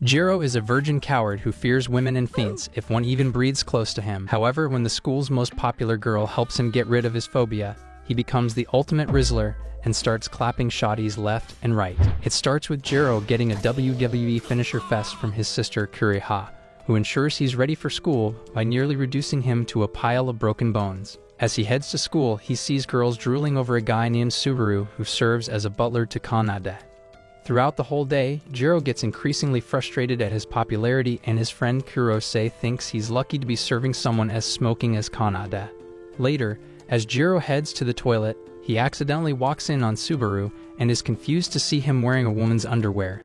Jiro is a virgin coward who fears women and faints if one even breathes close to him. However, when the school's most popular girl helps him get rid of his phobia, he becomes the ultimate Rizzler and starts clapping shotties left and right. It starts with Jiro getting a WWE finisher fest from his sister Kuriha, who ensures he's ready for school by nearly reducing him to a pile of broken bones. As he heads to school, he sees girls drooling over a guy named Subaru who serves as a butler to Kanade. Throughout the whole day, Jiro gets increasingly frustrated at his popularity, and his friend Kurose thinks he's lucky to be serving someone as smoking as Kanade. Later, as Jiro heads to the toilet, he accidentally walks in on Subaru and is confused to see him wearing a woman's underwear.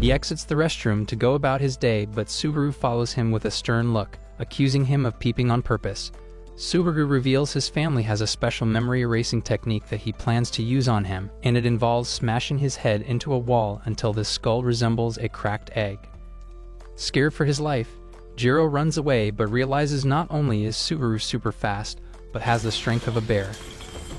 He exits the restroom to go about his day, but Subaru follows him with a stern look, accusing him of peeping on purpose. Subaru reveals his family has a special memory erasing technique that he plans to use on him, and it involves smashing his head into a wall until the skull resembles a cracked egg. Scared for his life, Jiro runs away but realizes not only is Subaru super fast, but has the strength of a bear.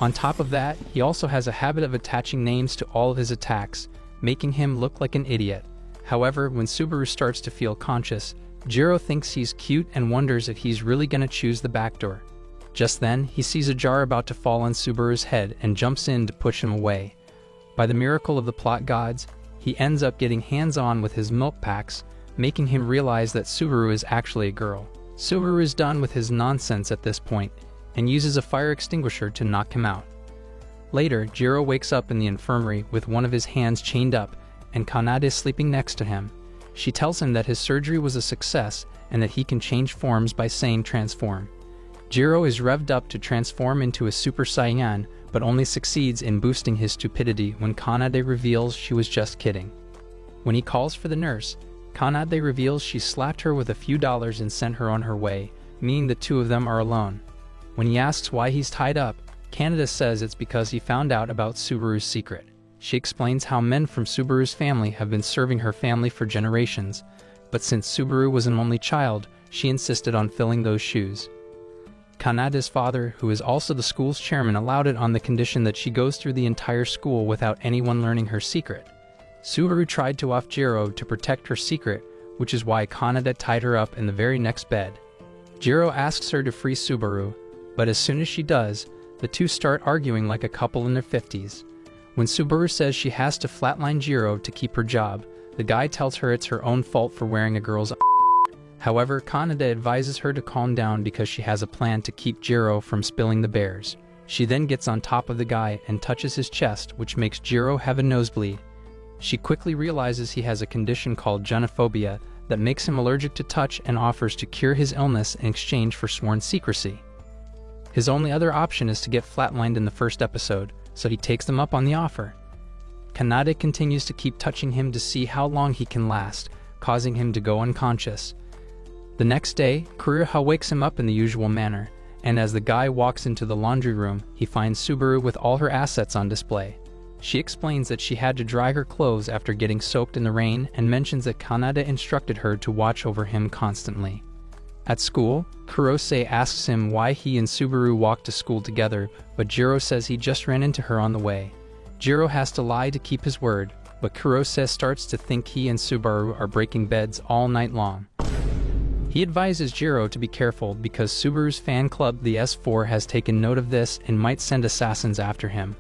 On top of that, he also has a habit of attaching names to all of his attacks, making him look like an idiot. However, when Subaru starts to feel conscious, Jiro thinks he's cute and wonders if he's really gonna choose the back door. Just then, he sees a jar about to fall on Subaru's head and jumps in to push him away. By the miracle of the plot gods, he ends up getting hands-on with his milk packs, making him realize that Subaru is actually a girl. Subaru is done with his nonsense at this point, and uses a fire extinguisher to knock him out. Later, Jiro wakes up in the infirmary with one of his hands chained up, and Kanade is sleeping next to him. She tells him that his surgery was a success and that he can change forms by saying transform. Jiro is revved up to transform into a Super Saiyan, but only succeeds in boosting his stupidity when Kanade reveals she was just kidding. When he calls for the nurse, Kanade reveals she slapped her with a few dollars and sent her on her way, meaning the two of them are alone. When he asks why he's tied up, Kanade says it's because he found out about Subaru's secret. She explains how men from Subaru's family have been serving her family for generations, but since Subaru was an only child, she insisted on filling those shoes. Kanade's father, who is also the school's chairman, allowed it on the condition that she goes through the entire school without anyone learning her secret. Subaru tried to off Jiro to protect her secret, which is why Kanade tied her up in the very next bed. Jiro asks her to free Subaru, but as soon as she does, the two start arguing like a couple in their 50s. When Subaru says she has to flatline Jiro to keep her job, the guy tells her it's her own fault for wearing a girl's. However, Kanade advises her to calm down because she has a plan to keep Jiro from spilling the bears. She then gets on top of the guy and touches his chest, which makes Jiro have a nosebleed. She quickly realizes he has a condition called genophobia that makes him allergic to touch and offers to cure his illness in exchange for sworn secrecy. His only other option is to get flatlined in the first episode, so he takes them up on the offer. Kanade continues to keep touching him to see how long he can last, causing him to go unconscious. The next day, Kuriha wakes him up in the usual manner, and as the guy walks into the laundry room, he finds Subaru with all her assets on display. She explains that she had to dry her clothes after getting soaked in the rain and mentions that Kanade instructed her to watch over him constantly. At school, Kurose asks him why he and Subaru walked to school together, but Jiro says he just ran into her on the way. Jiro has to lie to keep his word, but Kurose starts to think he and Subaru are breaking beds all night long. He advises Jiro to be careful because Subaru's fan club, the S4, has taken note of this and might send assassins after him.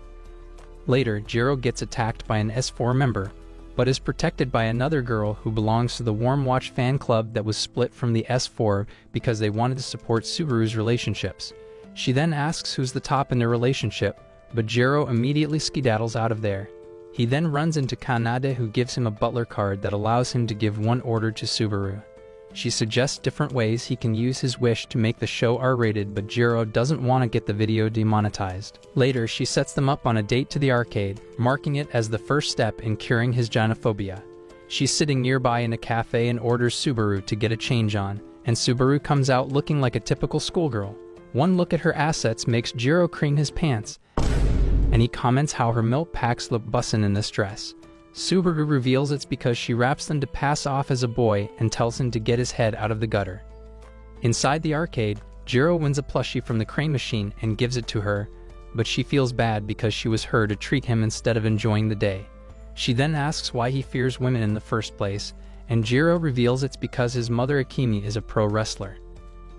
Later, Jiro gets attacked by an S4 member, but is protected by another girl who belongs to the Warm Watch fan club that was split from the S4 because they wanted to support Subaru's relationships. She then asks who's the top in their relationship, but Jiro immediately skedaddles out of there. He then runs into Kanade, who gives him a butler card that allows him to give one order to Subaru. She suggests different ways he can use his wish to make the show R-rated, but Jiro doesn't want to get the video demonetized. Later, she sets them up on a date to the arcade, marking it as the first step in curing his genophobia. She's sitting nearby in a cafe and orders Subaru to get a change on, and Subaru comes out looking like a typical schoolgirl. One look at her assets makes Jiro cream his pants, and he comments how her milk packs look bussin' in this dress. Subaru reveals it's because she wraps them to pass off as a boy and tells him to get his head out of the gutter. Inside the arcade, Jiro wins a plushie from the crane machine and gives it to her, but she feels bad because she was her to treat him instead of enjoying the day. She then asks why he fears women in the first place, and Jiro reveals it's because his mother Akemi is a pro wrestler.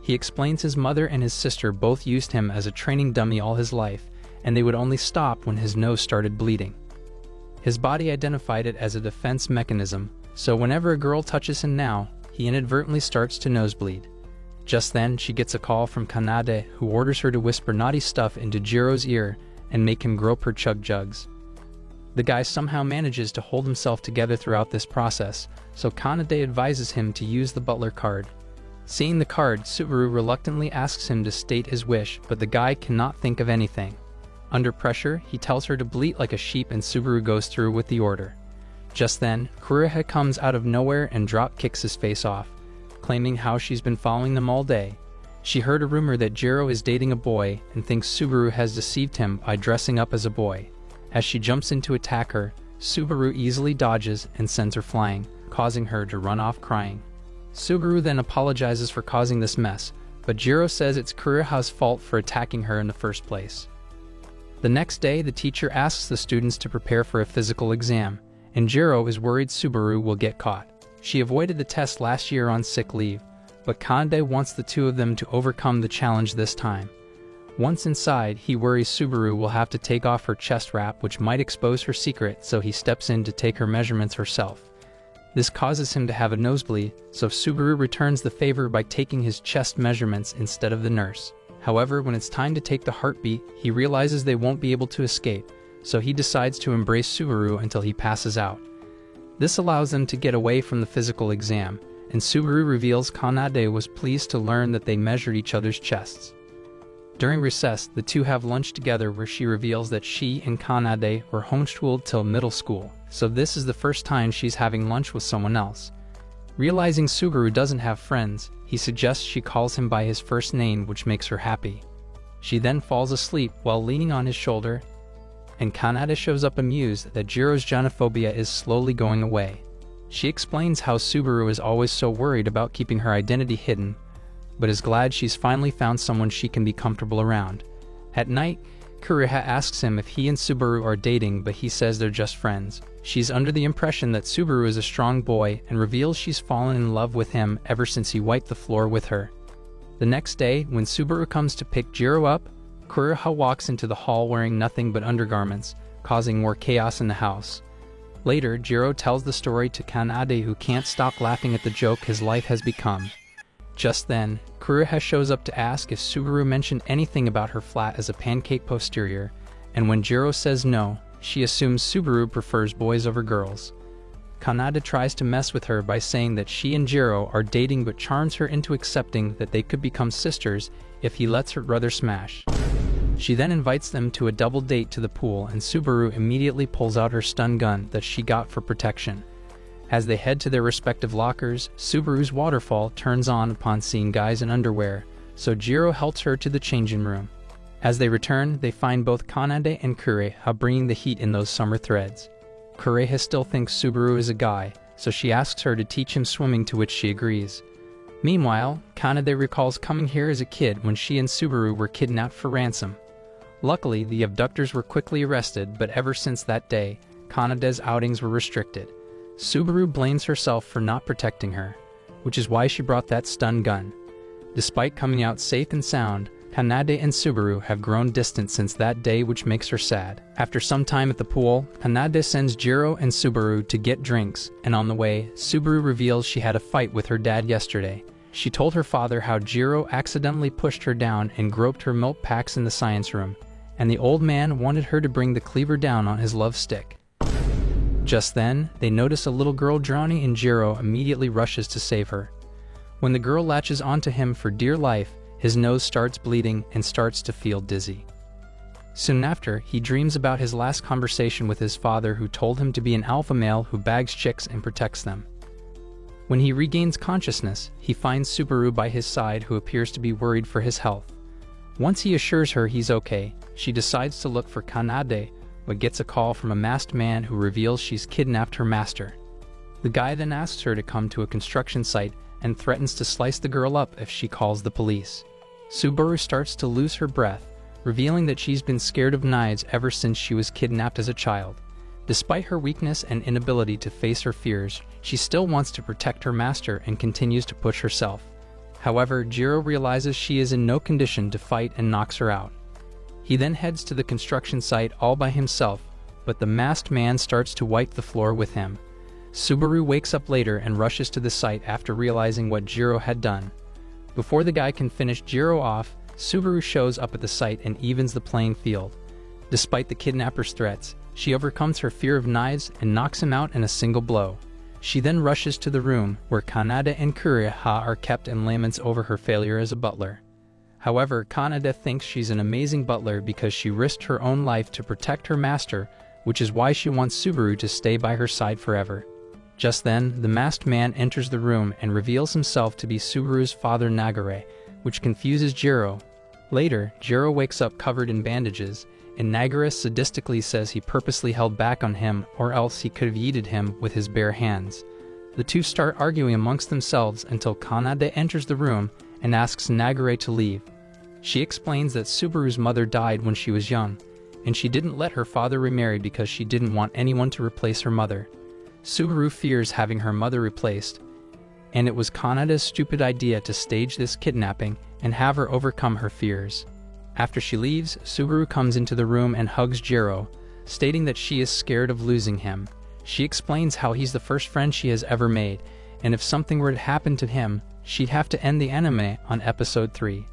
He explains his mother and his sister both used him as a training dummy all his life, and they would only stop when his nose started bleeding. His body identified it as a defense mechanism, so whenever a girl touches him now, he inadvertently starts to nosebleed. Just then, she gets a call from Kanade, who orders her to whisper naughty stuff into Jiro's ear and make him grope her chug jugs. The guy somehow manages to hold himself together throughout this process, so Kanade advises him to use the butler card. Seeing the card, Subaru reluctantly asks him to state his wish, but the guy cannot think of anything. Under pressure, he tells her to bleat like a sheep and Subaru goes through with the order. Just then, Kureha comes out of nowhere and drop kicks his face off, claiming how she's been following them all day. She heard a rumor that Jiro is dating a boy and thinks Subaru has deceived him by dressing up as a boy. As she jumps in to attack her, Subaru easily dodges and sends her flying, causing her to run off crying. Subaru then apologizes for causing this mess, but Jiro says it's Kureha's fault for attacking her in the first place. The next day, the teacher asks the students to prepare for a physical exam, and Jiro is worried Subaru will get caught. She avoided the test last year on sick leave, but Kanade wants the two of them to overcome the challenge this time. Once inside, he worries Subaru will have to take off her chest wrap, which might expose her secret, so he steps in to take her measurements herself. This causes him to have a nosebleed, so Subaru returns the favor by taking his chest measurements instead of the nurse. However, when it's time to take the heartbeat, he realizes they won't be able to escape, so he decides to embrace Subaru until he passes out. This allows them to get away from the physical exam, and Subaru reveals Kanade was pleased to learn that they measured each other's chests. During recess, the two have lunch together where she reveals that she and Kanade were homeschooled till middle school, so this is the first time she's having lunch with someone else. Realizing Subaru doesn't have friends, he suggests she calls him by his first name, which makes her happy. She then falls asleep while leaning on his shoulder, and Kanade shows up amused that Jiro's genophobia is slowly going away. She explains how Subaru is always so worried about keeping her identity hidden, but is glad she's finally found someone she can be comfortable around. At night, Kureha asks him if he and Subaru are dating, but he says they're just friends. She's under the impression that Subaru is a strong boy and reveals she's fallen in love with him ever since he wiped the floor with her. The next day, when Subaru comes to pick Jiro up, Kureha walks into the hall wearing nothing but undergarments, causing more chaos in the house. Later, Jiro tells the story to Kanade, who can't stop laughing at the joke his life has become. Just then, Kureha shows up to ask if Subaru mentioned anything about her flat as a pancake posterior, and when Jiro says no, she assumes Subaru prefers boys over girls. Kanade tries to mess with her by saying that she and Jiro are dating, but charms her into accepting that they could become sisters if he lets her brother smash. She then invites them to a double date to the pool, and Subaru immediately pulls out her stun gun that she got for protection. As they head to their respective lockers, Subaru's waterfall turns on upon seeing guys in underwear, so Jiro helps her to the changing room. As they return, they find both Kanade and Kureha bringing the heat in those summer threads. Kureha still thinks Subaru is a guy, so she asks her to teach him swimming, to which she agrees. Meanwhile, Kanade recalls coming here as a kid when she and Subaru were kidnapped for ransom. Luckily, the abductors were quickly arrested, but ever since that day, Kanade's outings were restricted. Subaru blames herself for not protecting her, which is why she brought that stun gun. Despite coming out safe and sound, Kanade and Subaru have grown distant since that day, which makes her sad. After some time at the pool, Kanade sends Jiro and Subaru to get drinks, and on the way, Subaru reveals she had a fight with her dad yesterday. She told her father how Jiro accidentally pushed her down and groped her milk packs in the science room, and the old man wanted her to bring the cleaver down on his love stick. Just then, they notice a little girl drowning and Jiro immediately rushes to save her. When the girl latches onto him for dear life, his nose starts bleeding and starts to feel dizzy. Soon after, he dreams about his last conversation with his father, who told him to be an alpha male who bags chicks and protects them. When he regains consciousness, he finds Subaru by his side, who appears to be worried for his health. Once he assures her he's okay, she decides to look for Kanade, but gets a call from a masked man who reveals she's kidnapped her master. The guy then asks her to come to a construction site and threatens to slice the girl up if she calls the police. Subaru starts to lose her breath, revealing that she's been scared of knives ever since she was kidnapped as a child. Despite her weakness and inability to face her fears, she still wants to protect her master and continues to push herself. However, Jiro realizes she is in no condition to fight and knocks her out. He then heads to the construction site all by himself, but the masked man starts to wipe the floor with him. Subaru wakes up later and rushes to the site after realizing what Jiro had done. Before the guy can finish Jiro off, Subaru shows up at the site and evens the playing field. Despite the kidnapper's threats, she overcomes her fear of knives and knocks him out in a single blow. She then rushes to the room where Kanade and Kureha are kept and laments over her failure as a butler. However, Kanade thinks she's an amazing butler because she risked her own life to protect her master, which is why she wants Subaru to stay by her side forever. Just then, the masked man enters the room and reveals himself to be Subaru's father Nagare, which confuses Jiro. Later, Jiro wakes up covered in bandages, and Nagare sadistically says he purposely held back on him or else he could have yeeted him with his bare hands. The two start arguing amongst themselves until Kanade enters the room and asks Nagare to leave. She explains that Subaru's mother died when she was young, and she didn't let her father remarry because she didn't want anyone to replace her mother. Subaru fears having her mother replaced, and it was Kanade's stupid idea to stage this kidnapping and have her overcome her fears. After she leaves, Subaru comes into the room and hugs Jiro, stating that she is scared of losing him. She explains how he's the first friend she has ever made, and if something were to happen to him, she'd have to end the anime on episode 3.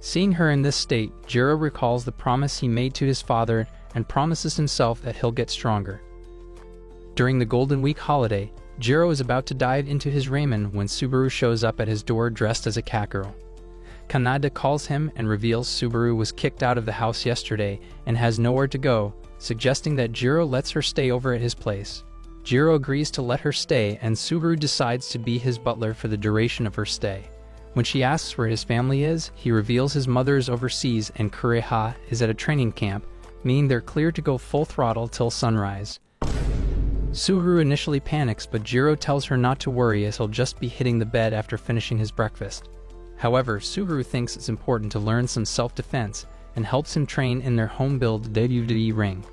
Seeing her in this state, Jiro recalls the promise he made to his father and promises himself that he'll get stronger. During the Golden Week holiday, Jiro is about to dive into his ramen when Subaru shows up at his door dressed as a cat girl. Kanade calls him and reveals Subaru was kicked out of the house yesterday and has nowhere to go, suggesting that Jiro lets her stay over at his place. Jiro agrees to let her stay and Subaru decides to be his butler for the duration of her stay. When she asks where his family is, he reveals his mother is overseas and Kureha is at a training camp, meaning they're clear to go full throttle till sunrise. Subaru initially panics, but Jiro tells her not to worry as he'll just be hitting the bed after finishing his breakfast. However, Subaru thinks it's important to learn some self-defense and helps him train in their home-built WWE ring.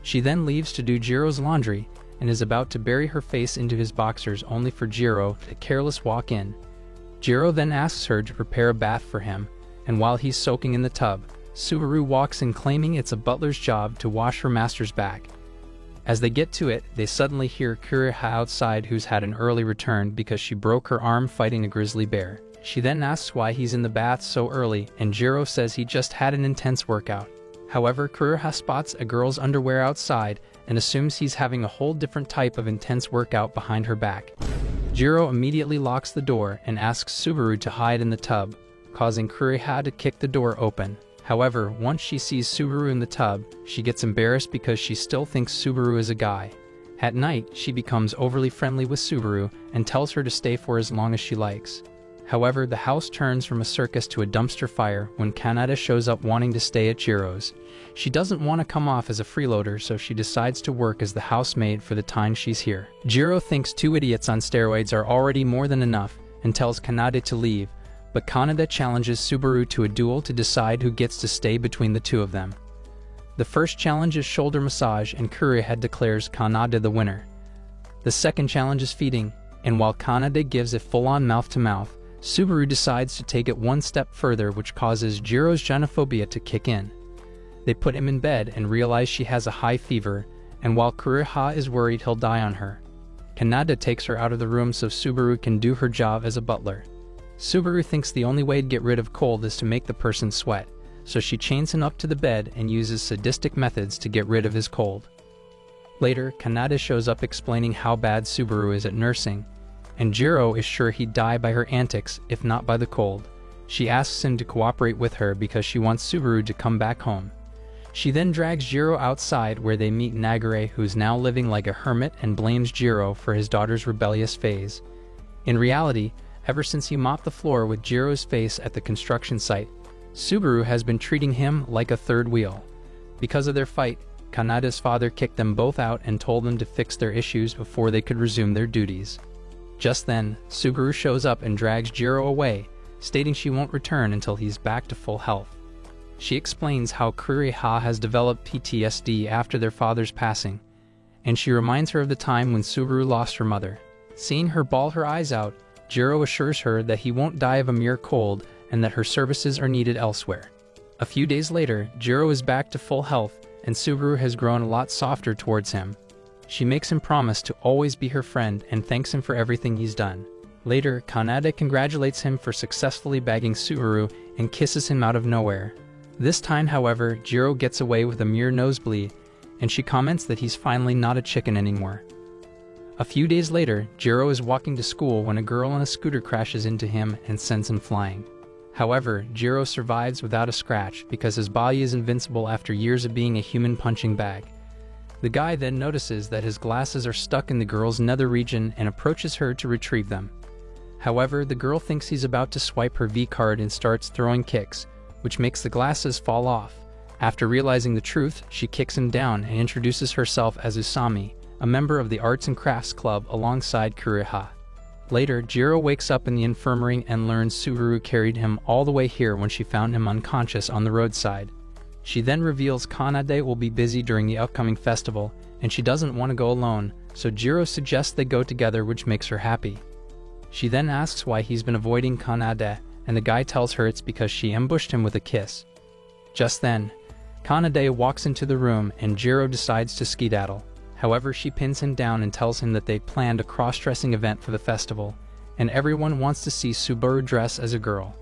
She then leaves to do Jiro's laundry and is about to bury her face into his boxers only for Jiro to careless walk in. Jiro then asks her to prepare a bath for him, and while he's soaking in the tub, Subaru walks in claiming it's a butler's job to wash her master's back. As they get to it, they suddenly hear Kureha outside who's had an early return because she broke her arm fighting a grizzly bear. She then asks why he's in the bath so early, and Jiro says he just had an intense workout. However, Kureha spots a girl's underwear outside and assumes he's having a whole different type of intense workout behind her back. Jiro immediately locks the door and asks Subaru to hide in the tub, causing Kureha to kick the door open. However, once she sees Subaru in the tub, she gets embarrassed because she still thinks Subaru is a guy. At night, she becomes overly friendly with Subaru and tells her to stay for as long as she likes. However, the house turns from a circus to a dumpster fire when Kanade shows up wanting to stay at Jiro's. She doesn't want to come off as a freeloader, so she decides to work as the housemaid for the time she's here. Jiro thinks 2 idiots on steroids are already more than enough and tells Kanade to leave, but Kanade challenges Subaru to a duel to decide who gets to stay between the two of them. The first challenge is shoulder massage and Kureha declares Kanade the winner. The second challenge is feeding, and while Kanade gives a full-on mouth-to-mouth, Subaru decides to take it one step further, which causes Jiro's gynophobia to kick in. They put him in bed and realize she has a high fever, and while Kureha is worried he'll die on her, Kanade takes her out of the room so Subaru can do her job as a butler. Subaru thinks the only way to get rid of cold is to make the person sweat, so she chains him up to the bed and uses sadistic methods to get rid of his cold. Later, Kanade shows up explaining how bad Subaru is at nursing, and Jiro is sure he'd die by her antics if not by the cold. She asks him to cooperate with her because she wants Subaru to come back home. She then drags Jiro outside where they meet Nagare, who's now living like a hermit, and blames Jiro for his daughter's rebellious phase. In reality, ever since he mopped the floor with Jiro's face at the construction site, Subaru has been treating him like a third wheel. Because of their fight, Kanade's father kicked them both out and told them to fix their issues before they could resume their duties. Just then, Subaru shows up and drags Jiro away, stating she won't return until he's back to full health. She explains how Kureha has developed PTSD after their father's passing, and she reminds her of the time when Subaru lost her mother. Seeing her bawl her eyes out, Jiro assures her that he won't die of a mere cold and that her services are needed elsewhere. A few days later, Jiro is back to full health, and Subaru has grown a lot softer towards him. She makes him promise to always be her friend and thanks him for everything he's done. Later, Kanade congratulates him for successfully bagging Subaru and kisses him out of nowhere. This time, however, Jiro gets away with a mere nosebleed, and she comments that he's finally not a chicken anymore. A few days later, Jiro is walking to school when a girl on a scooter crashes into him and sends him flying. However, Jiro survives without a scratch because his body is invincible after years of being a human punching bag. The guy then notices that his glasses are stuck in the girl's nether region and approaches her to retrieve them. However, the girl thinks he's about to swipe her V-card and starts throwing kicks, which makes the glasses fall off. After realizing the truth, she kicks him down and introduces herself as Usami, a member of the Arts and Crafts Club alongside Kureha. Later, Jiro wakes up in the infirmary and learns Subaru carried him all the way here when she found him unconscious on the roadside. She then reveals Kanade will be busy during the upcoming festival, and she doesn't want to go alone, so Jiro suggests they go together, which makes her happy. She then asks why he's been avoiding Kanade, and the guy tells her it's because she ambushed him with a kiss. Just then, Kanade walks into the room and Jiro decides to skedaddle. However, she pins him down and tells him that they planned a cross-dressing event for the festival, and everyone wants to see Subaru dress as a girl.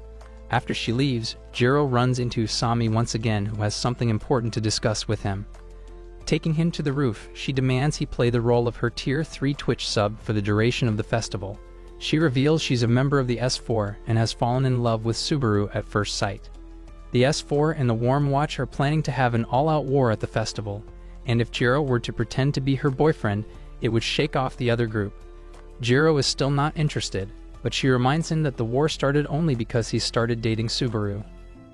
After she leaves, Jiro runs into Usami once again, who has something important to discuss with him. Taking him to the roof, she demands he play the role of her Tier 3 Twitch sub for the duration of the festival. She reveals she's a member of the S4 and has fallen in love with Subaru at first sight. The S4 and the Warm Watch are planning to have an all-out war at the festival, and if Jiro were to pretend to be her boyfriend, it would shake off the other group. Jiro is still not interested, but she reminds him that the war started only because he started dating Subaru.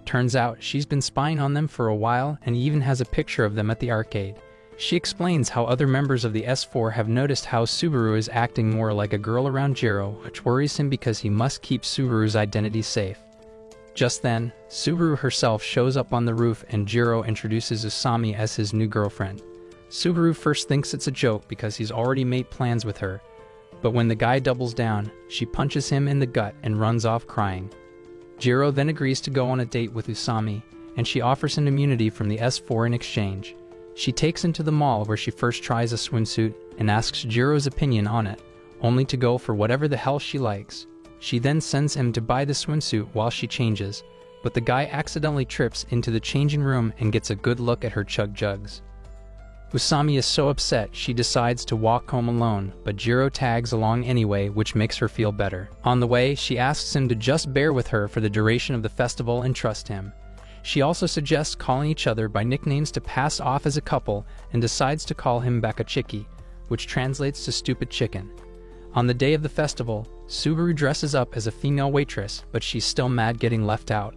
Turns out, she's been spying on them for a while and even has a picture of them at the arcade. She explains how other members of the S4 have noticed how Subaru is acting more like a girl around Jiro, which worries him because he must keep Subaru's identity safe. Just then, Subaru herself shows up on the roof and Jiro introduces Usami as his new girlfriend. Subaru first thinks it's a joke because he's already made plans with her, but when the guy doubles down, she punches him in the gut and runs off crying. Jiro then agrees to go on a date with Usami, and she offers him immunity from the S4 in exchange. She takes him to the mall where she first tries a swimsuit and asks Jiro's opinion on it, only to go for whatever the hell she likes. She then sends him to buy the swimsuit while she changes, but the guy accidentally trips into the changing room and gets a good look at her chug jugs. Usami is so upset she decides to walk home alone, but Jiro tags along anyway, which makes her feel better. On the way, she asks him to just bear with her for the duration of the festival and trust him. She also suggests calling each other by nicknames to pass off as a couple and decides to call him Bakachiki, which translates to stupid chicken. On the day of the festival, Subaru dresses up as a female waitress, but she's still mad getting left out.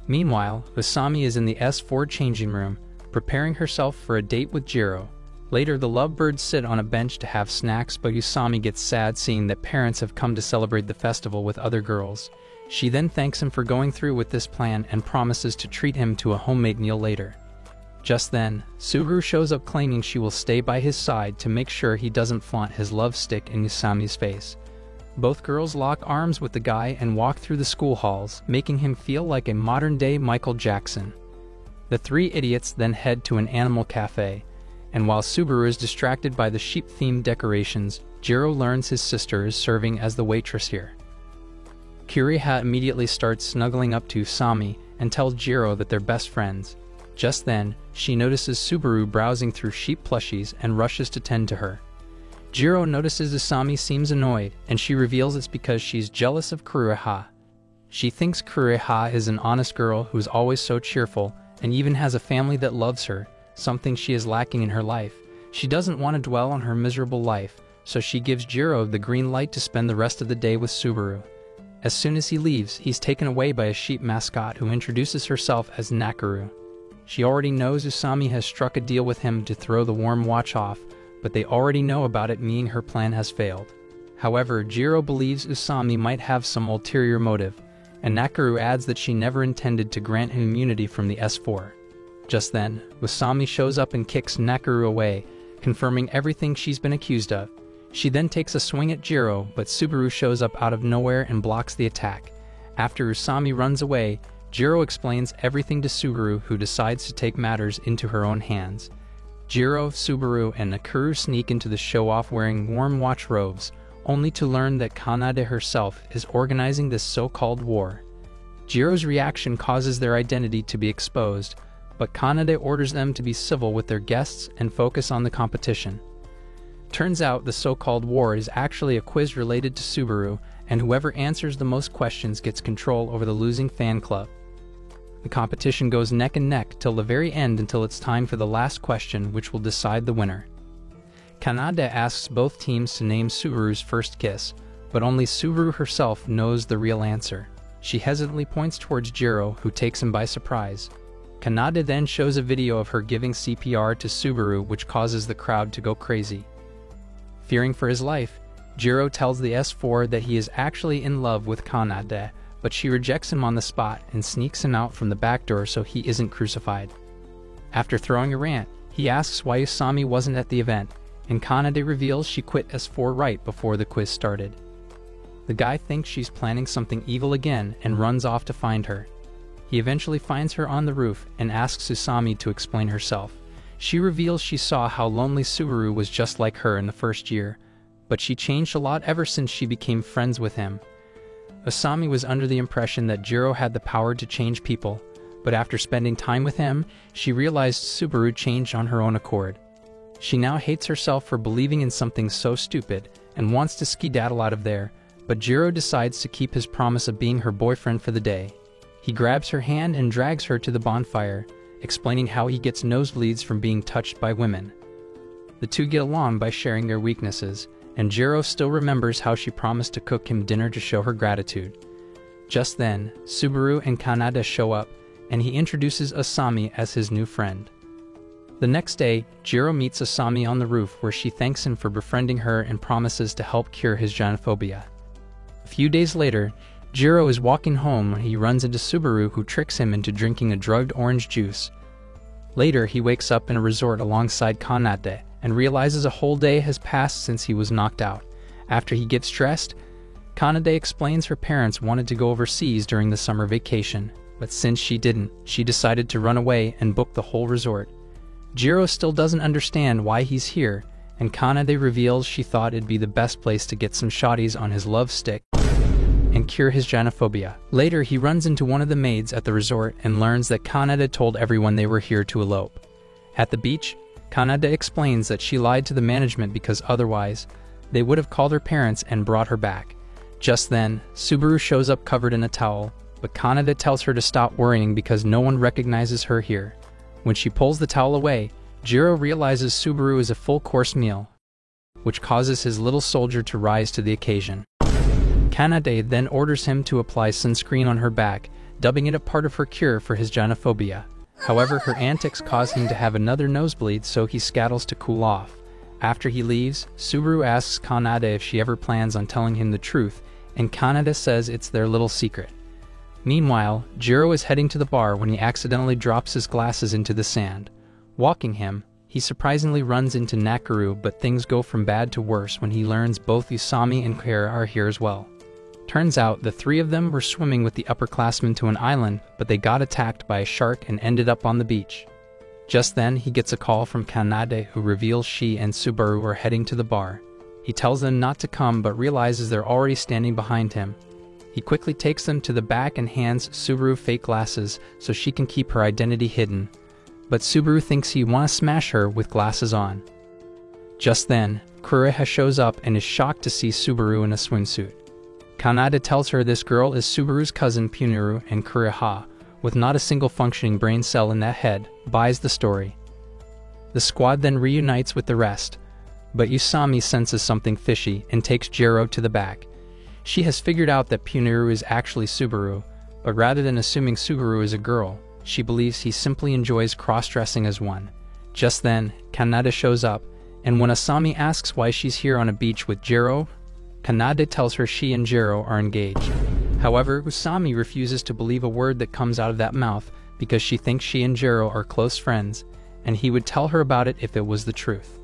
Meanwhile, Usami is in the S4 changing room, preparing herself for a date with Jiro. Later, the lovebirds sit on a bench to have snacks, but Usami gets sad seeing that parents have come to celebrate the festival with other girls. She then thanks him for going through with this plan and promises to treat him to a homemade meal later. Just then, Subaru shows up claiming she will stay by his side to make sure he doesn't flaunt his love stick in Usami's face. Both girls lock arms with the guy and walk through the school halls, making him feel like a modern-day Michael Jackson. The three idiots then head to an animal cafe, and while Subaru is distracted by the sheep-themed decorations, Jiro learns his sister is serving as the waitress here. Kureha immediately starts snuggling up to Usami and tells Jiro that they're best friends. Just then, she notices Subaru browsing through sheep plushies and rushes to tend to her. Jiro notices Usami seems annoyed, and she reveals it's because she's jealous of Kureha. She thinks Kureha is an honest girl who's always so cheerful and even has a family that loves her, something she is lacking in her life. She doesn't want to dwell on her miserable life, so she gives Jiro the green light to spend the rest of the day with Subaru. As soon as he leaves, he's taken away by a sheep mascot who introduces herself as Nakaru. She already knows Usami has struck a deal with him to throw the Warm Watch off, but they already know about it, meaning her plan has failed. However, Jiro believes Usami might have some ulterior motive, and Nakaru adds that she never intended to grant him immunity from the S4. Just then, Usami shows up and kicks Nakaru away, confirming everything she's been accused of. She then takes a swing at Jiro, but Subaru shows up out of nowhere and blocks the attack. After Usami runs away, Jiro explains everything to Subaru, who decides to take matters into her own hands. Jiro, Subaru, and Nakuru sneak into the show-off wearing warm watch robes, only to learn that Kanade herself is organizing this so-called war. Jiro's reaction causes their identity to be exposed, but Kanade orders them to be civil with their guests and focus on the competition. Turns out the so-called war is actually a quiz related to Subaru, and whoever answers the most questions gets control over the losing fan club. The competition goes neck and neck till the very end, until it's time for the last question, which will decide the winner. Kanade asks both teams to name Subaru's first kiss, but only Subaru herself knows the real answer. She hesitantly points towards Jiro, who takes him by surprise. Kanade then shows a video of her giving CPR to Subaru, which causes the crowd to go crazy. Fearing for his life, Jiro tells the S4 that he is actually in love with Kanade, but she rejects him on the spot and sneaks him out from the back door so he isn't crucified. After throwing a rant, he asks why Usami wasn't at the event, and Kanade reveals she quit S4 right before the quiz started. The guy thinks she's planning something evil again and runs off to find her. He eventually finds her on the roof and asks Usami to explain herself. She reveals she saw how lonely Subaru was just like her in the first year, but she changed a lot ever since she became friends with him. Usami was under the impression that Jiro had the power to change people, but after spending time with him, she realized Subaru changed on her own accord. She now hates herself for believing in something so stupid and wants to skedaddle out of there, but Jiro decides to keep his promise of being her boyfriend for the day. He grabs her hand and drags her to the bonfire, explaining how he gets nosebleeds from being touched by women. The two get along by sharing their weaknesses, and Jiro still remembers how she promised to cook him dinner to show her gratitude. Just then, Subaru and Kanade show up, and he introduces Usami as his new friend. The next day, Jiro meets Usami on the roof, where she thanks him for befriending her and promises to help cure his genophobia. A few days later, Jiro is walking home when he runs into Subaru, who tricks him into drinking a drugged orange juice. Later, he wakes up in a resort alongside Kanade and realizes a whole day has passed since he was knocked out. After he gets dressed, Kanade explains her parents wanted to go overseas during the summer vacation, but since she didn't, she decided to run away and book the whole resort. Jiro still doesn't understand why he's here, and Kanade reveals she thought it'd be the best place to get some shotties on his love stick and cure his genophobia. Later, he runs into one of the maids at the resort and learns that Kanade told everyone they were here to elope. At the beach, Kanade explains that she lied to the management because otherwise, they would have called her parents and brought her back. Just then, Subaru shows up covered in a towel, but Kanade tells her to stop worrying because no one recognizes her here. When she pulls the towel away, Jiro realizes Subaru is a full-course meal, which causes his little soldier to rise to the occasion. Kanade then orders him to apply sunscreen on her back, dubbing it a part of her cure for his genophobia. However, her antics cause him to have another nosebleed, so he scattles to cool off. After he leaves, Subaru asks Kanade if she ever plans on telling him the truth, and Kanade says it's their little secret. Meanwhile, Jiro is heading to the bar when he accidentally drops his glasses into the sand. Walking him, he surprisingly runs into Nakuru, but things go from bad to worse when he learns both Usami and Kira are here as well. Turns out the three of them were swimming with the upperclassmen to an island, but they got attacked by a shark and ended up on the beach. Just then, he gets a call from Kanade, who reveals she and Subaru are heading to the bar. He tells them not to come, but realizes they're already standing behind him. He quickly takes them to the back and hands Subaru fake glasses so she can keep her identity hidden. But Subaru thinks he wants to smash her with glasses on. Just then, Kureha shows up and is shocked to see Subaru in a swimsuit. Kanade tells her this girl is Subaru's cousin Puniru, and Kureha, with not a single functioning brain cell in that head, buys the story. The squad then reunites with the rest, but Usami senses something fishy and takes Jiro to the back. She has figured out that Puniru is actually Subaru, but rather than assuming Subaru is a girl, she believes he simply enjoys cross-dressing as one. Just then, Kanade shows up, and when Usami asks why she's here on a beach with Jiro, Kanade tells her she and Jiro are engaged. However, Usami refuses to believe a word that comes out of that mouth because she thinks she and Jiro are close friends, and he would tell her about it if it was the truth.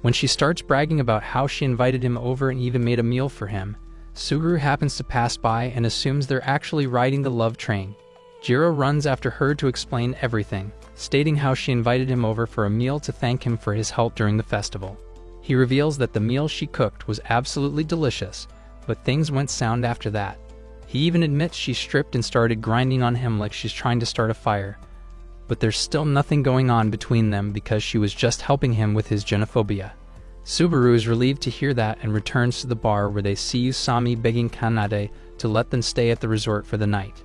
When she starts bragging about how she invited him over and even made a meal for him, Subaru happens to pass by and assumes they're actually riding the love train. Jiro runs after her to explain everything, stating how she invited him over for a meal to thank him for his help during the festival. He reveals that the meal she cooked was absolutely delicious, but things went sound after that. He even admits she stripped and started grinding on him like she's trying to start a fire. But there's still nothing going on between them because she was just helping him with his genophobia. Subaru is relieved to hear that and returns to the bar where they see Usami begging Kanade to let them stay at the resort for the night.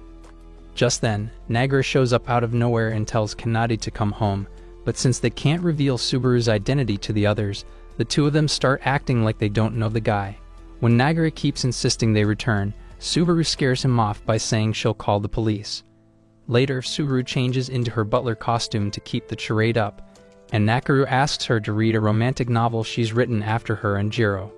Just then, Nagara shows up out of nowhere and tells Kanade to come home, but since they can't reveal Subaru's identity to the others, the two of them start acting like they don't know the guy. When Nagara keeps insisting they return, Subaru scares him off by saying she'll call the police. Later, Subaru changes into her butler costume to keep the charade up, and Nakaru asks her to read a romantic novel she's written after her and Jiro.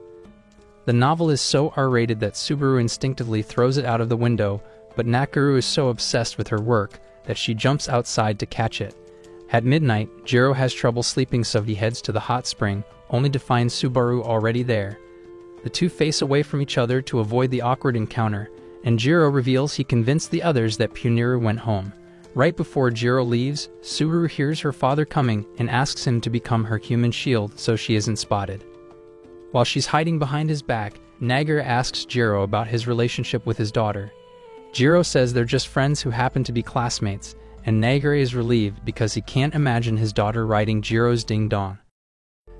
The novel is so R-rated that Subaru instinctively throws it out of the window, but Nakaru is so obsessed with her work that she jumps outside to catch it. At midnight, Jiro has trouble sleeping, so he heads to the hot spring, only to find Subaru already there. The two face away from each other to avoid the awkward encounter, and Jiro reveals he convinced the others that Puniru went home. Right before Jiro leaves, Subaru hears her father coming and asks him to become her human shield so she isn't spotted. While she's hiding behind his back, Nagara asks Jiro about his relationship with his daughter. Jiro says they're just friends who happen to be classmates, and Nagara is relieved because he can't imagine his daughter riding Jiro's ding-dong.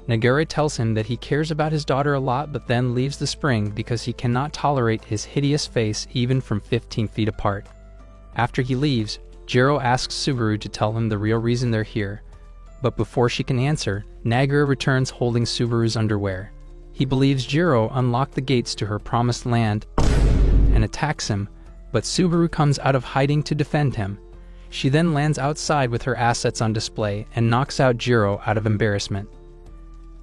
Nagara tells him that he cares about his daughter a lot, but then leaves the spring because he cannot tolerate his hideous face even from 15 feet apart. After he leaves, Jiro asks Subaru to tell him the real reason they're here, but before she can answer, Nagara returns holding Subaru's underwear. He believes Jiro unlocked the gates to her promised land and attacks him, but Subaru comes out of hiding to defend him. She then lands outside with her assets on display and knocks out Jiro out of embarrassment.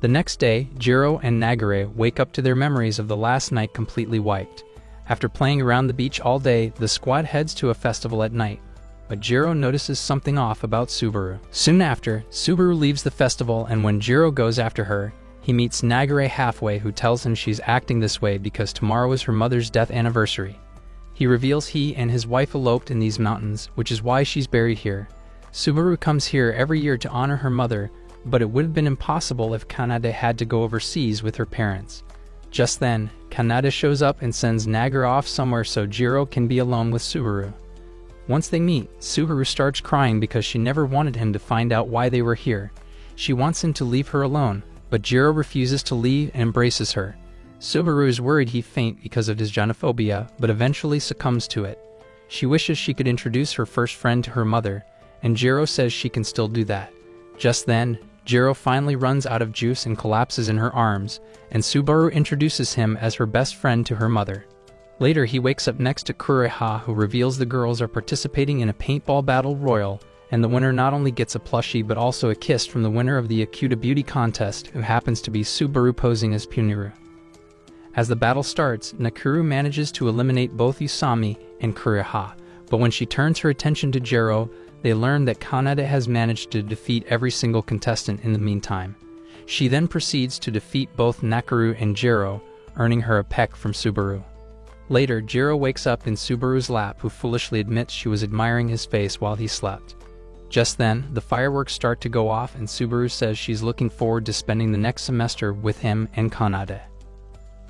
The next day, Jiro and Nagara wake up to their memories of the last night completely wiped. After playing around the beach all day, the squad heads to a festival at night, but Jiro notices something off about Subaru. Soon after, Subaru leaves the festival, and when Jiro goes after her, he meets Nagara halfway, who tells him she's acting this way because tomorrow is her mother's death anniversary. He reveals he and his wife eloped in these mountains, which is why she's buried here. Subaru comes here every year to honor her mother, but it would have been impossible if Kanade had to go overseas with her parents. Just then, Kanade shows up and sends Nagara off somewhere so Jiro can be alone with Subaru. Once they meet, Subaru starts crying because she never wanted him to find out why they were here. She wants him to leave her alone, but Jiro refuses to leave and embraces her. Subaru is worried he'd faint because of his genophobia, but eventually succumbs to it. She wishes she could introduce her first friend to her mother, and Jiro says she can still do that. Just then, Jiro finally runs out of juice and collapses in her arms, and Subaru introduces him as her best friend to her mother. Later, he wakes up next to Kureha, who reveals the girls are participating in a paintball battle royal, and the winner not only gets a plushie but also a kiss from the winner of the Akuta Beauty Contest, who happens to be Subaru posing as Puniru. As the battle starts, Nakuru manages to eliminate both Usami and Kureha, but when she turns her attention to Jiro, they learn that Kanade has managed to defeat every single contestant in the meantime. She then proceeds to defeat both Nakuru and Jiro, earning her a peck from Subaru. Later, Jiro wakes up in Subaru's lap, who foolishly admits she was admiring his face while he slept. Just then, the fireworks start to go off and Subaru says she's looking forward to spending the next semester with him and Kanade.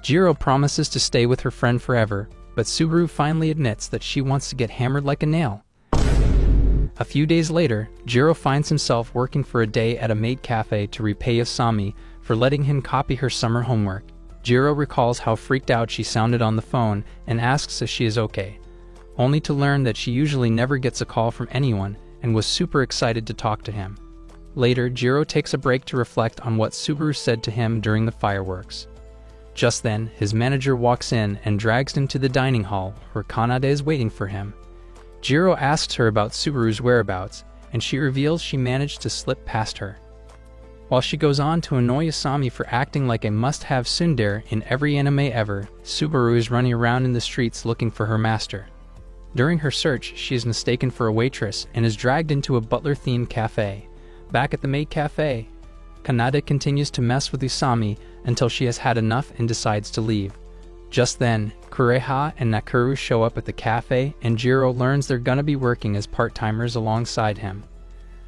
Jiro promises to stay with her friend forever, but Subaru finally admits that she wants to get hammered like a nail. A few days later, Jiro finds himself working for a day at a maid cafe to repay Usami for letting him copy her summer homework. Jiro recalls how freaked out she sounded on the phone and asks if she is okay, only to learn that she usually never gets a call from anyone and was super excited to talk to him. Later, Jiro takes a break to reflect on what Subaru said to him during the fireworks. Just then, his manager walks in and drags him to the dining hall where Kanade is waiting for him. Jiro asks her about Subaru's whereabouts, and she reveals she managed to slip past her. While she goes on to annoy Usami for acting like a must-have tsundere in every anime ever, Subaru is running around in the streets looking for her master. During her search, she is mistaken for a waitress and is dragged into a butler-themed cafe. Back at the maid cafe, Kanade continues to mess with Usami until she has had enough and decides to leave. Just then, Kureha and Nakuru show up at the cafe, and Jiro learns they're gonna be working as part-timers alongside him.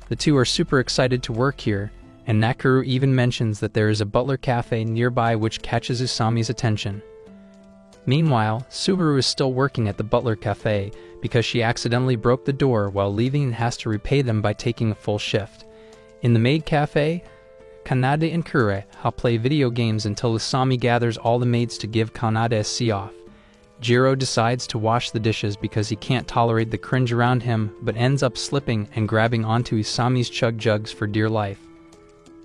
The two are super excited to work here, and Nakuru even mentions that there is a butler cafe nearby which catches Usami's attention. Meanwhile, Subaru is still working at the butler cafe because she accidentally broke the door while leaving and has to repay them by taking a full shift. In the maid cafe, Kanade and Kureha play video games until Usami gathers all the maids to give Kanade a see-off. Jiro decides to wash the dishes because he can't tolerate the cringe around him, but ends up slipping and grabbing onto Usami's chug jugs for dear life.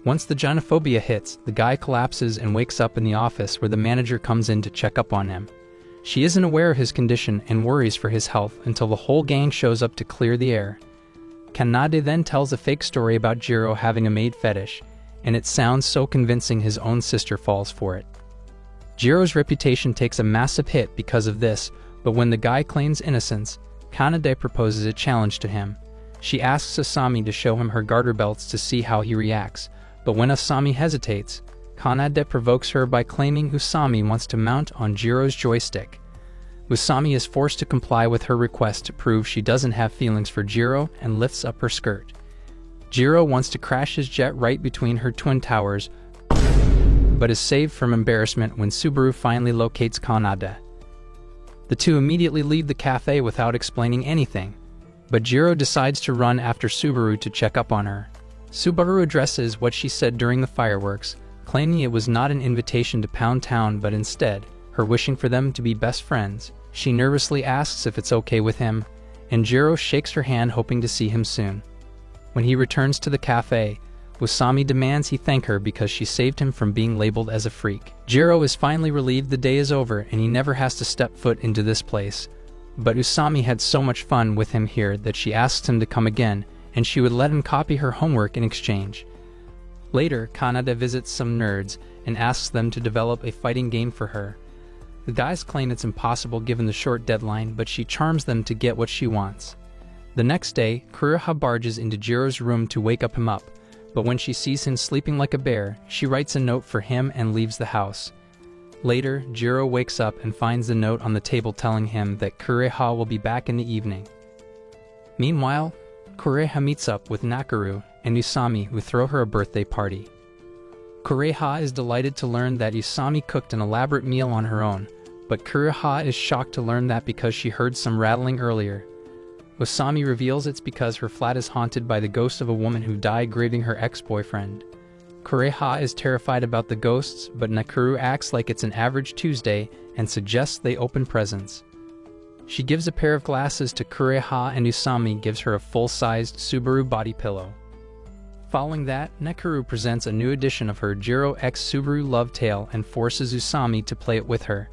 Once the gynophobia hits, the guy collapses and wakes up in the office where the manager comes in to check up on him. She isn't aware of his condition and worries for his health until the whole gang shows up to clear the air. Kanade then tells a fake story about Jiro having a maid fetish, and it sounds so convincing his own sister falls for it. Jiro's reputation takes a massive hit because of this, but when the guy claims innocence, Kanade proposes a challenge to him. She asks Usami to show him her garter belts to see how he reacts, but when Usami hesitates, Kanade provokes her by claiming Usami wants to mount on Jiro's joystick. Usami is forced to comply with her request to prove she doesn't have feelings for Jiro and lifts up her skirt. Jiro wants to crash his jet right between her twin towers, but is saved from embarrassment when Subaru finally locates Kanade. The two immediately leave the cafe without explaining anything, but Jiro decides to run after Subaru to check up on her. Subaru addresses what she said during the fireworks, claiming it was not an invitation to Pound Town but instead her wishing for them to be best friends. She nervously asks if it's okay with him, and Jiro shakes her hand hoping to see him soon. When he returns to the cafe, Usami demands he thank her because she saved him from being labeled as a freak. Jiro is finally relieved the day is over and he never has to step foot into this place. But Usami had so much fun with him here that she asks him to come again, and she would let him copy her homework in exchange. Later, Kanade visits some nerds and asks them to develop a fighting game for her. The guys claim it's impossible given the short deadline, but she charms them to get what she wants. The next day, Kureha barges into Jiro's room to wake him up, but when she sees him sleeping like a bear, she writes a note for him and leaves the house. Later, Jiro wakes up and finds the note on the table telling him that Kureha will be back in the evening. Meanwhile, Kureha meets up with Nakuru and Usami, who throw her a birthday party. Kureha is delighted to learn that Usami cooked an elaborate meal on her own, but Kureha is shocked to learn that because she heard some rattling earlier. Usami reveals it's because her flat is haunted by the ghost of a woman who died grieving her ex-boyfriend. Kureha is terrified about the ghosts, but Nakuru acts like it's an average Tuesday and suggests they open presents. She gives a pair of glasses to Kureha and Usami gives her a full-sized Subaru body pillow. Following that, Nakuru presents a new edition of her Jiro X Subaru Love Tale and forces Usami to play it with her.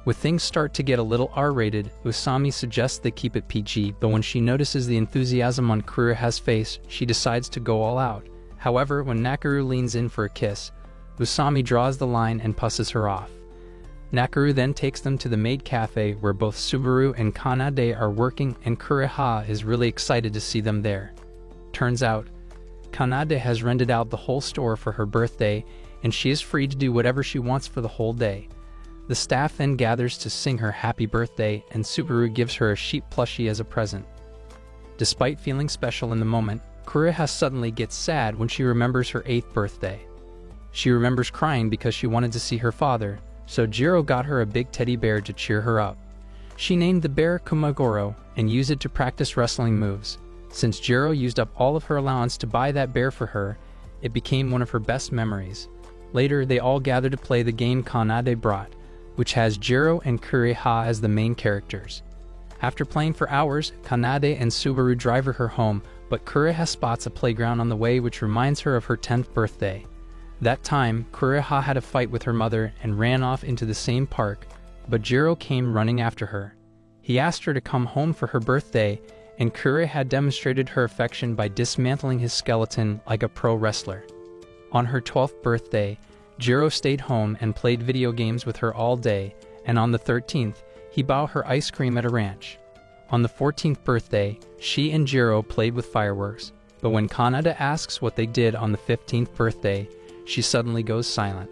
When things start to get a little R-rated, Usami suggests they keep it PG, but when she notices the enthusiasm on Kureha's face, she decides to go all out. However, when Nakuru leans in for a kiss, Usami draws the line and pusses her off. Nakuru then takes them to the maid cafe where both Subaru and Kanade are working, and Kureha is really excited to see them there. Turns out, Kanade has rented out the whole store for her birthday, and she is free to do whatever she wants for the whole day. The staff then gathers to sing her happy birthday, and Subaru gives her a sheep plushie as a present. Despite feeling special in the moment, Kureha suddenly gets sad when she remembers her 8th birthday. She remembers crying because she wanted to see her father, so Jiro got her a big teddy bear to cheer her up. She named the bear Kumagoro and used it to practice wrestling moves. Since Jiro used up all of her allowance to buy that bear for her, it became one of her best memories. Later, they all gather to play the game Kanade brought, which has Jiro and Kureha as the main characters. After playing for hours, Kanade and Subaru drive her home, but Kureha spots a playground on the way which reminds her of her 10th birthday. That time, Kureha had a fight with her mother and ran off into the same park, but Jiro came running after her. He asked her to come home for her birthday, and Kureha demonstrated her affection by dismantling his skeleton like a pro wrestler. On her 12th birthday, Jiro stayed home and played video games with her all day, and on the 13th, he bought her ice cream at a ranch. On the 14th birthday, she and Jiro played with fireworks. But when Kanade asks what they did on the 15th birthday, she suddenly goes silent.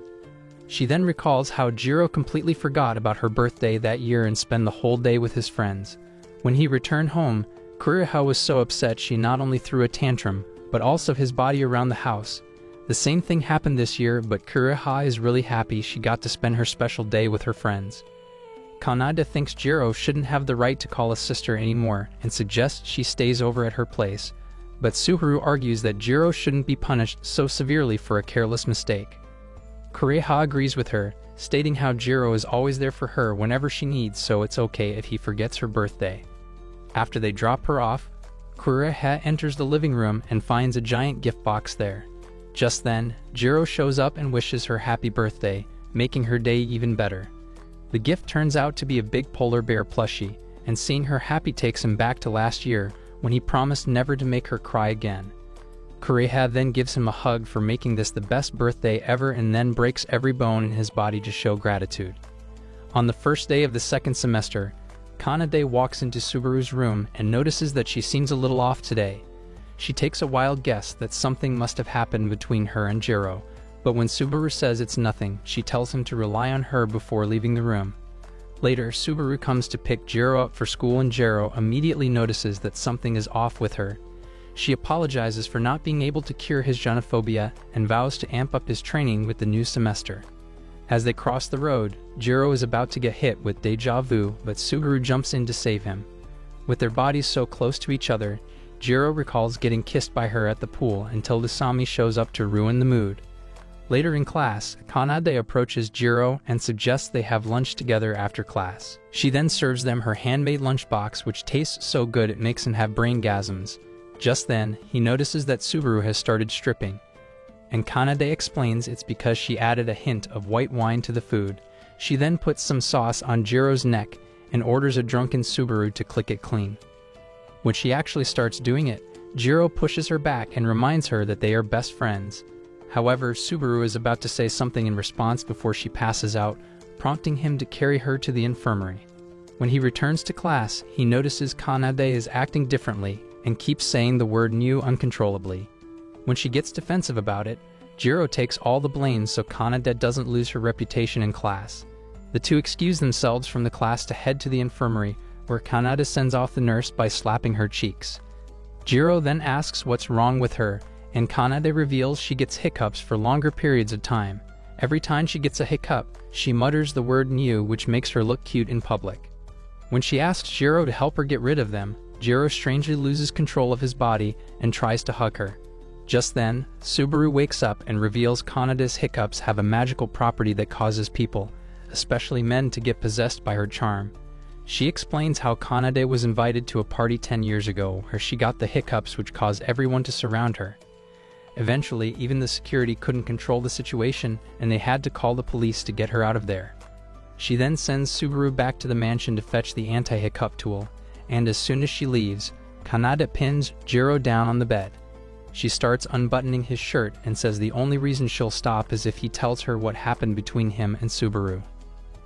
She then recalls how Jiro completely forgot about her birthday that year and spent the whole day with his friends. When he returned home, Kureha was so upset she not only threw a tantrum, but also his body around the house. The same thing happened this year, but Kureha is really happy she got to spend her special day with her friends. Kanade thinks Jiro shouldn't have the right to call a sister anymore and suggests she stays over at her place, but Subaru argues that Jiro shouldn't be punished so severely for a careless mistake. Kureha agrees with her, stating how Jiro is always there for her whenever she needs, so it's okay if he forgets her birthday. After they drop her off, Kureha enters the living room and finds a giant gift box there. Just then, Jiro shows up and wishes her happy birthday, making her day even better. The gift turns out to be a big polar bear plushie, and seeing her happy takes him back to last year when he promised never to make her cry again. Kureha then gives him a hug for making this the best birthday ever and then breaks every bone in his body to show gratitude. On the first day of the second semester, Kanade walks into Subaru's room and notices that she seems a little off today. She takes a wild guess that something must have happened between her and Jiro, but when Subaru says it's nothing, she tells him to rely on her before leaving the room. Later, Subaru comes to pick Jiro up for school and Jiro immediately notices that something is off with her. She apologizes for not being able to cure his genophobia and vows to amp up his training with the new semester. As they cross the road, Jiro is about to get hit with deja vu, but Subaru jumps in to save him. With their bodies so close to each other, Jiro recalls getting kissed by her at the pool until Lusami shows up to ruin the mood. Later in class, Kanade approaches Jiro and suggests they have lunch together after class. She then serves them her handmade lunchbox, which tastes so good it makes him have braingasms. Just then, he notices that Subaru has started stripping, and Kanade explains it's because she added a hint of white wine to the food. She then puts some sauce on Jiro's neck and orders a drunken Subaru to click it clean. When she actually starts doing it, Jiro pushes her back and reminds her that they are best friends. However, Subaru is about to say something in response before she passes out, prompting him to carry her to the infirmary. When he returns to class, he notices Kanade is acting differently and keeps saying the word "new" uncontrollably. When she gets defensive about it, Jiro takes all the blame so Kanade doesn't lose her reputation in class. The two excuse themselves from the class to head to the infirmary, where Kanade sends off the nurse by slapping her cheeks. Jiro then asks what's wrong with her, and Kanade reveals she gets hiccups for longer periods of time. Every time she gets a hiccup, she mutters the word "new," which makes her look cute in public. When she asks Jiro to help her get rid of them, Jiro strangely loses control of his body and tries to hug her. Just then, Subaru wakes up and reveals Kanade's hiccups have a magical property that causes people, especially men, to get possessed by her charm. She explains how Kanade was invited to a party 10 years ago where she got the hiccups which caused everyone to surround her. Eventually, even the security couldn't control the situation and they had to call the police to get her out of there. She then sends Subaru back to the mansion to fetch the anti-hiccup tool, and as soon as she leaves, Kanade pins Jiro down on the bed. She starts unbuttoning his shirt and says the only reason she'll stop is if he tells her what happened between him and Subaru.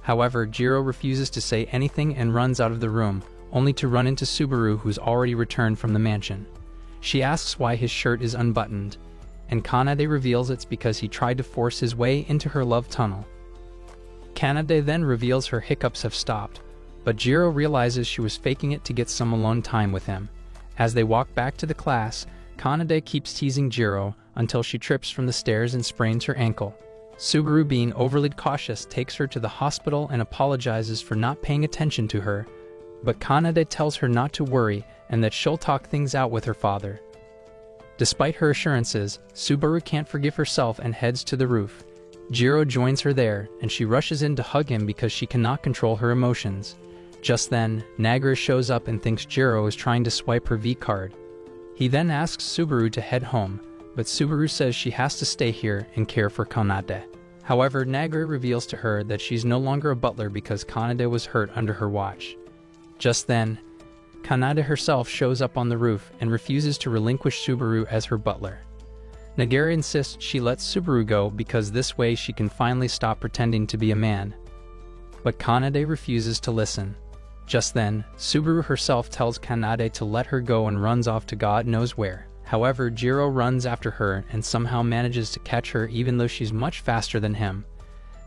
However, Jiro refuses to say anything and runs out of the room, only to run into Subaru, who's already returned from the mansion. She asks why his shirt is unbuttoned, and Kanade reveals it's because he tried to force his way into her love tunnel. Kanade then reveals her hiccups have stopped, but Jiro realizes she was faking it to get some alone time with him. As they walk back to the class, Kanade keeps teasing Jiro until she trips from the stairs and sprains her ankle. Subaru, being overly cautious, takes her to the hospital and apologizes for not paying attention to her, but Kanade tells her not to worry and that she'll talk things out with her father. Despite her assurances, Subaru can't forgive herself and heads to the roof. Jiro joins her there, and she rushes in to hug him because she cannot control her emotions. Just then, Nagara shows up and thinks Jiro is trying to swipe her V card. He then asks Subaru to head home, but Subaru says she has to stay here and care for Kanade. However, Nagara reveals to her that she's no longer a butler because Kanade was hurt under her watch. Just then, Kanade herself shows up on the roof and refuses to relinquish Subaru as her butler. Nagara insists she lets Subaru go because this way she can finally stop pretending to be a man. But Kanade refuses to listen. Just then, Subaru herself tells Kanade to let her go and runs off to God knows where. However, Jiro runs after her and somehow manages to catch her even though she's much faster than him.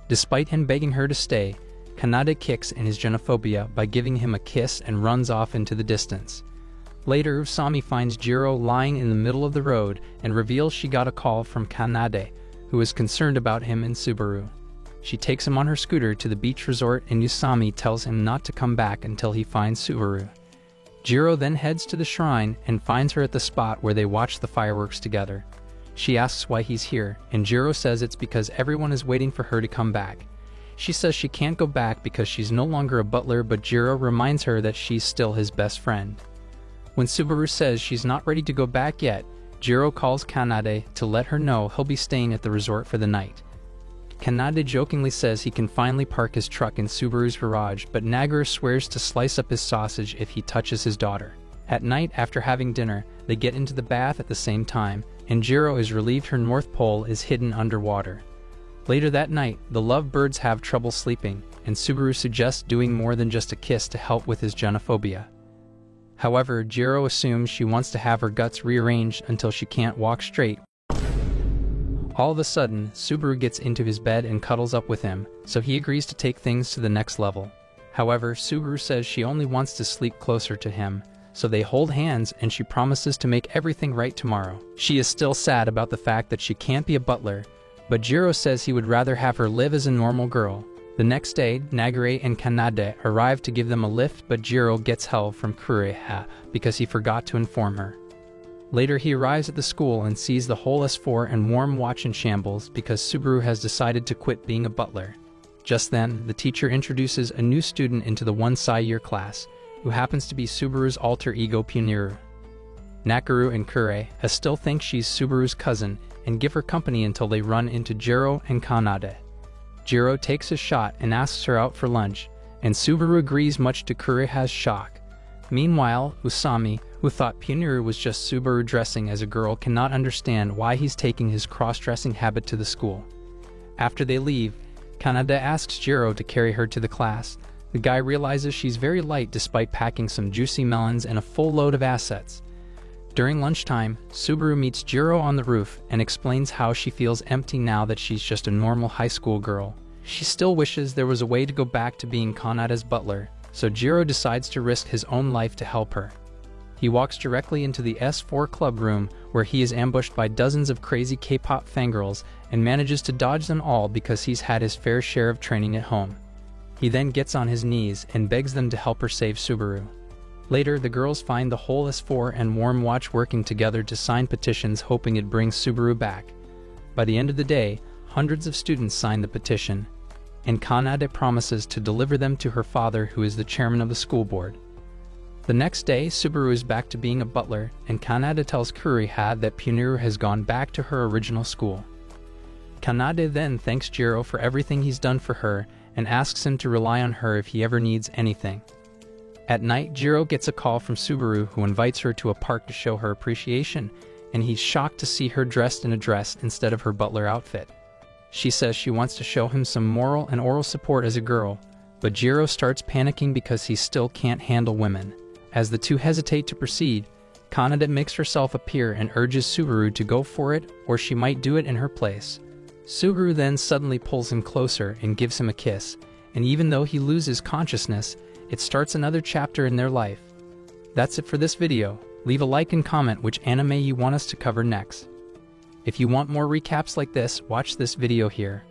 Despite him begging her to stay, Kanade kicks in his genophobia by giving him a kiss and runs off into the distance. Later, Usami finds Jiro lying in the middle of the road and reveals she got a call from Kanade, who is concerned about him and Subaru. She takes him on her scooter to the beach resort and Usami tells him not to come back until he finds Subaru. Jiro then heads to the shrine and finds her at the spot where they watch the fireworks together. She asks why he's here, and Jiro says it's because everyone is waiting for her to come back. She says she can't go back because she's no longer a butler, but Jiro reminds her that she's still his best friend. When Subaru says she's not ready to go back yet, Jiro calls Kanade to let her know he'll be staying at the resort for the night. Kanade jokingly says he can finally park his truck in Subaru's garage, but Nagara swears to slice up his sausage if he touches his daughter. At night, after having dinner, they get into the bath at the same time, and Jiro is relieved her North Pole is hidden underwater. Later that night, the lovebirds have trouble sleeping, and Subaru suggests doing more than just a kiss to help with his genophobia. However, Jiro assumes she wants to have her guts rearranged until she can't walk straight. All of a sudden, Subaru gets into his bed and cuddles up with him, so he agrees to take things to the next level. However, Subaru says she only wants to sleep closer to him, so they hold hands and she promises to make everything right tomorrow. She is still sad about the fact that she can't be a butler, but Jiro says he would rather have her live as a normal girl. The next day, Nagare and Kanade arrive to give them a lift, but Jiro gets hell from Kureha because he forgot to inform her. Later, he arrives at the school and sees the whole S4 and Warm watch in shambles because Subaru has decided to quit being a butler. Just then, the teacher introduces a new student into the 1 year class, who happens to be Subaru's alter ego Puniru. Nakaru and Kure still think she's Subaru's cousin and give her company until they run into Jiro and Kanade. Jiro takes a shot and asks her out for lunch, and Subaru agrees much to Kureha's shock. Meanwhile, Usami, who thought Puniru was just Subaru dressing as a girl, cannot understand why he's taking his cross-dressing habit to the school. After they leave, Kanade asks Jiro to carry her to the class. The guy realizes she's very light despite packing some juicy melons and a full load of assets. During lunchtime, Subaru meets Jiro on the roof and explains how she feels empty now that she's just a normal high school girl. She still wishes there was a way to go back to being Kanade's butler, so Jiro decides to risk his own life to help her. He walks directly into the S4 club room, where he is ambushed by dozens of crazy K-pop fangirls and manages to dodge them all because he's had his fair share of training at home. He then gets on his knees and begs them to help her save Subaru. Later, the girls find the whole S4 and Warm watch working together to sign petitions hoping it brings Subaru back. By the end of the day, hundreds of students sign the petition, and Kanade promises to deliver them to her father, who is the chairman of the school board. The next day, Subaru is back to being a butler, and Kanade tells Kureha that Puniru has gone back to her original school. Kanade then thanks Jiro for everything he's done for her and asks him to rely on her if he ever needs anything. At night, Jiro gets a call from Subaru, who invites her to a park to show her appreciation, and he's shocked to see her dressed in a dress instead of her butler outfit. She says she wants to show him some moral and oral support as a girl, but Jiro starts panicking because he still can't handle women. As the two hesitate to proceed, Kanade makes herself appear and urges Subaru to go for it, or she might do it in her place. Subaru then suddenly pulls him closer and gives him a kiss, and even though he loses consciousness, it starts another chapter in their life. That's it for this video. Leave a like and comment which anime you want us to cover next. If you want more recaps like this, watch this video here.